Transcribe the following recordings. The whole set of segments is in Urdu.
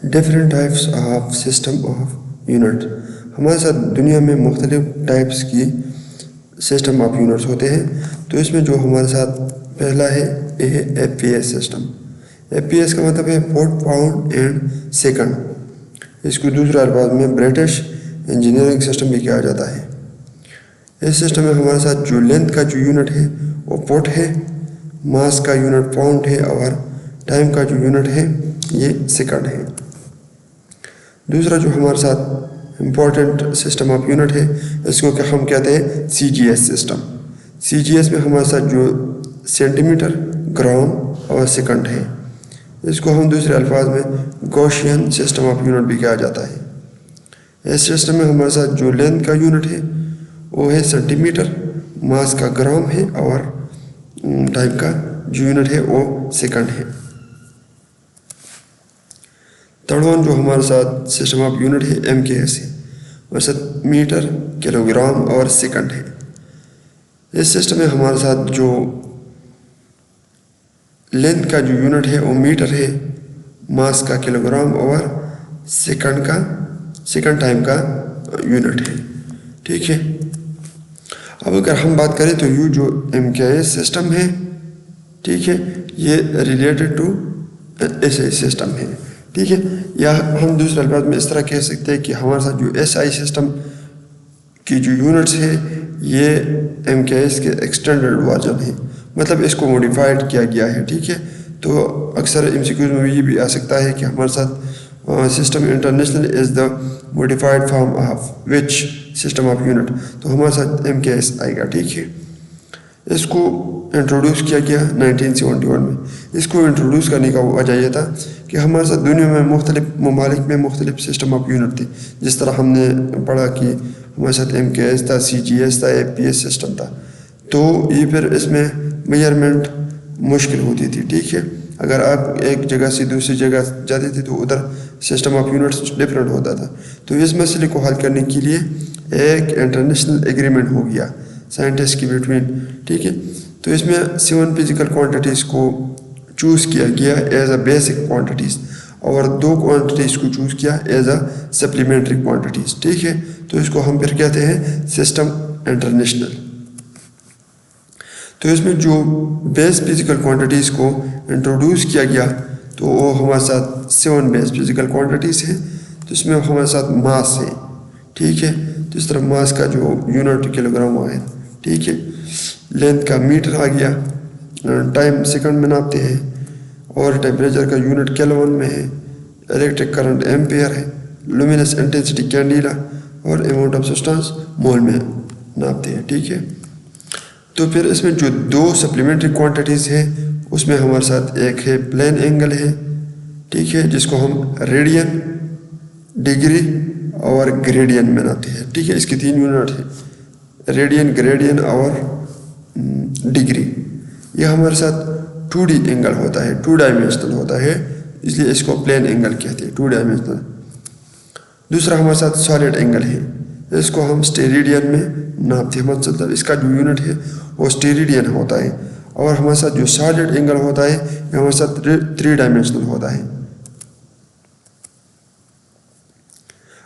Different types of system of unit. ہمارے ساتھ دنیا میں مختلف ٹائپس کی سسٹم آف یونٹس ہوتے ہیں. تو اس میں جو ہمارے ساتھ پہلا ہے یہ ہے F P S system. F P S کا مطلب ہے فٹ پاؤنڈ اینڈ سیکنڈ. اس کو دوسرے الفاظ میں برٹش انجینئرنگ سسٹم بھی کہا جاتا ہے. اس سسٹم میں ہمارے ساتھ جو لینتھ کا جو یونٹ ہے وہ فٹ ہے، ماس کا یونٹ پاؤنڈ ہے، اور ٹائم کا جو یونٹ ہے یہ سیکنڈ ہے. دوسرا جو ہمارے ساتھ امپورٹنٹ سسٹم آف یونٹ ہے اس کو کہ ہم کہتے ہیں سی جی ایس سسٹم. سی جی ایس میں ہمارے ساتھ جو سینٹی میٹر، گرام اور سیکنڈ ہے. اس کو ہم دوسرے الفاظ میں گوشین سسٹم آف یونٹ بھی کہا جاتا ہے. اس سسٹم میں ہمارے ساتھ جو لینتھ کا یونٹ ہے وہ ہے سینٹی میٹر، ماس کا گرام ہے، اور ٹائم کا جو یونٹ ہے وہ سیکنڈ ہے. تھرڈ ون جو ہمارے ساتھ سسٹم آف یونٹ ہے ایم کے ایس ہے. ہمارے ساتھ میٹر، کلو گرام اور سیکنڈ ہے. اس سسٹم میں ہمارے ساتھ جو لینتھ کا جو یونٹ ہے وہ میٹر ہے، ماس کا کلو گرام، اور سیکنڈ ٹائم کا یونٹ ہے. ٹھیک ہے. اب اگر ہم بات کریں تو یہ جو ایم کے ایس سسٹم ہے، ٹھیک ہے، یہ related to S I system ہے. ٹھیک ہے. یا ہم دوسرے الفاظ میں اس طرح کہہ سکتے ہیں کہ ہمارے ساتھ جو ایس آئی سسٹم کی جو یونٹس ہے یہ ایم کے ایس کے ایکسٹینڈڈ ورژن ہے، مطلب اس کو موڈیفائڈ کیا گیا ہے. ٹھیک ہے. تو اکثر ایم سی کیوز میں یہ بھی آ سکتا ہے کہ ہمارے ساتھ system international is the modified form of which system of unit. تو ہمارے ساتھ ایم کے ایس آئے گا. ٹھیک ہے. اس کو انٹروڈیوس کیا گیا 1971 میں. اس کو انٹروڈیوس کرنے کا وجہ یہ تھا کہ ہمارے ساتھ دنیا میں مختلف ممالک میں مختلف سسٹم آف یونٹ تھے. جس طرح ہم نے پڑھا کہ ہمارے ساتھ ایم کے ایس تھا، سی جی ایس تھا، ایف پی ایس سسٹم تھا. تو یہ پھر اس میں میجرمنٹ مشکل ہوتی تھی. ٹھیک ہے. اگر آپ ایک جگہ سے دوسری جگہ جاتے تھے تو ادھر سسٹم آف یونٹس ڈفرینٹ ہوتا تھا. تو اس مسئلے کو حل کرنے کے لیے ایک انٹرنیشنل ایگریمنٹ ہو گیا سائنٹسٹ کی بٹوین. ٹھیک ہے. تو اس میں 7 فزیکل کوانٹیٹیز کو چوز کیا گیا ایز اے بیسک کوانٹیٹیز، اور 2 کوانٹیٹیز کو چوز کیا ایز اے سپلیمنٹری کوانٹیٹیز. ٹھیک ہے. تو اس کو ہم پھر کہتے ہیں سسٹم انٹرنیشنل. تو اس میں جو بیس فزیکل کوانٹیٹیز کو انٹروڈیوس کیا گیا تو وہ ہمارے ساتھ 7 بیس فزیکل کوانٹیٹیز ہیں. تو اس میں ہمارے ساتھ ماس ہے. ٹھیک ہے. تو اس طرح ماس کا جو یونٹ کلو گرام آئے. ٹھیک ہے. لینتھ کا میٹر آ گیا، ٹائم سیکنڈ میں ناپتے ہیں، اور ٹیمپریچر کا یونٹ کیلون میں ہے، الیکٹرک کرنٹ ایمپیئر ہے، لومینس انٹینسٹی کینڈیلا، اور اماؤنٹ آف سبسٹانس مول میں ناپتے ہیں. ٹھیک ہے. تو پھر اس میں جو 2 سپلیمنٹری کوانٹیٹیز ہیں اس میں ہمارے ساتھ ایک ہے پلین اینگل ہے. ٹھیک ہے. جس کو ہم ریڈین، ڈگری اور گریڈین میں ناپتے ہیں. ٹھیک ہے. اس کے 3 یونٹ ہیں، ریڈین، گریڈین اور ڈگری. یہ ہمارے ساتھ 2D اینگل ہوتا ہے، 2 ڈائمینشنل ہوتا ہے، اس لیے اس کو پلین اینگل کہتے ہیں، 2 ڈائمینشنل. دوسرا ہمارے ساتھ سالڈ اینگل ہے، اس کو ہم اسٹیریڈین میں ناپتے ہیں، مطلب اس کا جو یونٹ ہے وہ اسٹیریڈین ہوتا ہے. اور ہمارے ساتھ جو سالڈ اینگل ہوتا ہے یہ ہمارے ساتھ 3 ڈائمینشنل ہوتا ہے.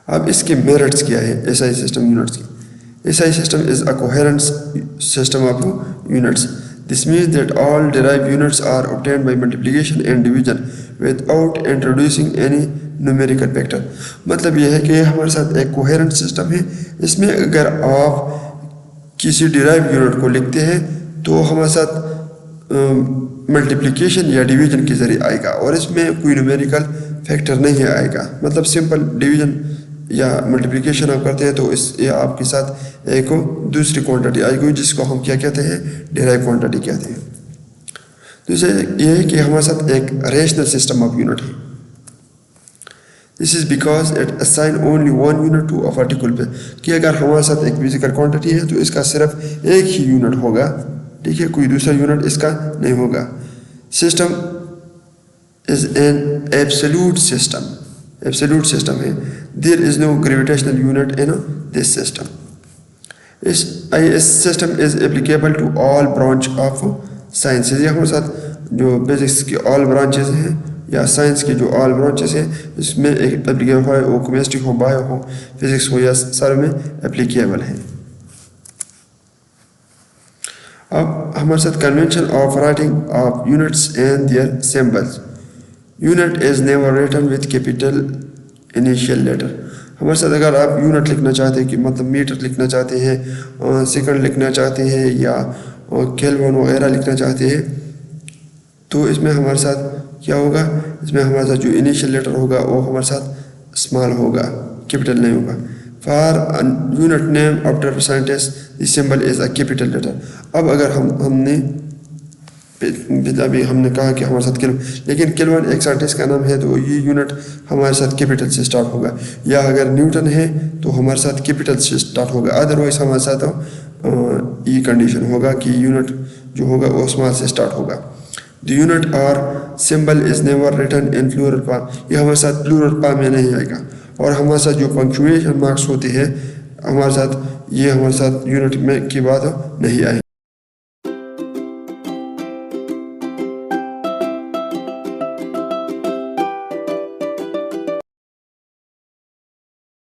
اب اس کے میرٹس کیا ہے ایس آئی سسٹم یونٹس کی. S I system is a coherent system of units. This means that all derived units are obtained by multiplication and division without introducing any numerical factor. مطلب یہ ہے کہ ہمارے ساتھ ایک کوہیرنٹ سسٹم ہے. اس میں اگر آپ کسی ڈیرائیو یونٹ کو لکھتے ہیں تو ہمارے ساتھ ملٹیپلیکیشن یا ڈویژن کے ذریعے آئے گا، اور اس میں کوئی نومیریکل فیکٹر نہیں آئے گا. مطلب سمپل ڈویژن یا ملٹیپلیکیشن آپ کرتے ہیں تو اس یہ آپ کے ساتھ ایک دوسری کوانٹٹی آئے گی جس کو ہم کیا کہتے ہیں، ڈیرائیو کوانٹٹی کہتے ہیں. دوسرے یہ ہے کہ ہمارے ساتھ ایک ریشنل سسٹم آف یونٹ ہے. This is because it assign only 1 unit to a particular place. کہ اگر ہمارے ساتھ ایک فزیکل کوانٹٹی ہے تو اس کا صرف ایک ہی یونٹ ہوگا. ٹھیک ہے. کوئی دوسرا یونٹ اس کا نہیں ہوگا. System is an absolute system. Absolute system ہے. There is no gravitational unit in this system. اس system is applicable to all branch of sciences. یہ ہمارے ساتھ جو بیسکس کی آل برانچز ہیں یا سائنس کے جو آل برانچز ہیں اس میں اپلیکیبل ہے، وہ کیمسٹری ہو، بایو ہو، فزکس ہو، یا سارے میں اپلیکیبل ہیں۔ اب ہمارے ساتھ convention of writing of units and their symbols. Unit is never written with capital initial letter. ہمارے ساتھ اگر آپ یونٹ لکھنا چاہتے ہیں کہ مطلب میٹر لکھنا چاہتے ہیں، سیکنڈ لکھنا چاہتے ہیں، یا کیلون وغیرہ لکھنا چاہتے ہیں، تو اس میں ہمارے ساتھ کیا ہوگا، اس میں ہمارے ساتھ جو انیشیل لیٹر ہوگا وہ ہمارے ساتھ اسمال ہوگا، کیپیٹل نہیں ہوگا۔ For unit name after scientist the symbol is a capital letter. اب اگر ہم نے ابھی ہم نے کہا کہ ہمارے ساتھ کیلون، لیکن کیلون ایک سائنٹسٹ کا نام ہے تو یہ یونٹ ہمارے ساتھ کیپیٹل سے سٹارٹ ہوگا، یا اگر نیوٹن ہے تو ہمارے ساتھ کیپیٹل سے سٹارٹ ہوگا، ادروائز ہمارے ساتھ یہ کنڈیشن ہوگا کہ یونٹ جو ہوگا وہ اسمال سے سٹارٹ ہوگا۔ دی یونٹ اور symbol is never written in plural form, یہ ہمارے ساتھ پلورل فارم میں نہیں آئے گا، اور ہمارے ساتھ جو پنکچویشن مارکس ہوتے ہیں ہمارے ساتھ یہ ہمارے ساتھ یونٹ میں کی بات نہیں آئے